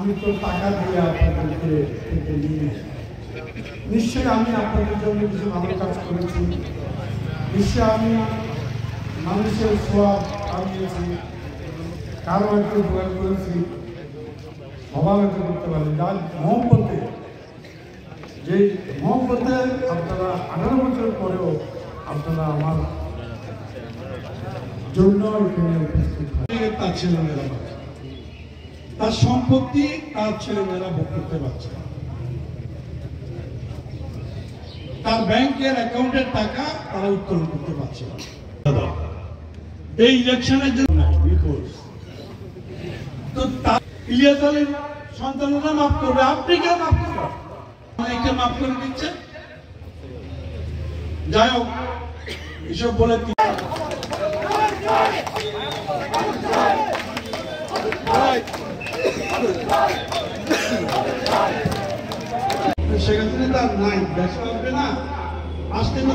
আমি তো টাকা দিয়ে আপনাদেরকে নিয়েছি, নিশ্চয়ই আমি আপনাদের জন্য কিছু ভালো কাজ করেছি, নিশ্চয়ই আমি মানুষের সোয়াব আনিয়েছি, কারো একটু দোয়া করেছি, অভাব একটু করতে পারি। যার মহব্বতে, যে মহব্বতে আপনারা 18 বছর পরেও আপনারা আমার জন্য এখানে উপস্থিত হয়। তার ছেলেমেয়েরা পাচ্ছে, তার সম্পত্তি তার ছেলেমেয়েরা ভোগ করতে পারছে, তার ব্যাংকের অ্যাকাউন্টের টাকা তারা উত্তোলন করতে পারছে না। এই ইলেকশনের জন্য তো ইলিয়াস আলীর সন্তানরা মাফ করবে, আপনি কেন মাফ করবেন? অনেকে মাফ করে দিচ্ছে। যাই হোক, এসব বলে সেখানে তার নাই ব্যবসা হবে না, আসতে না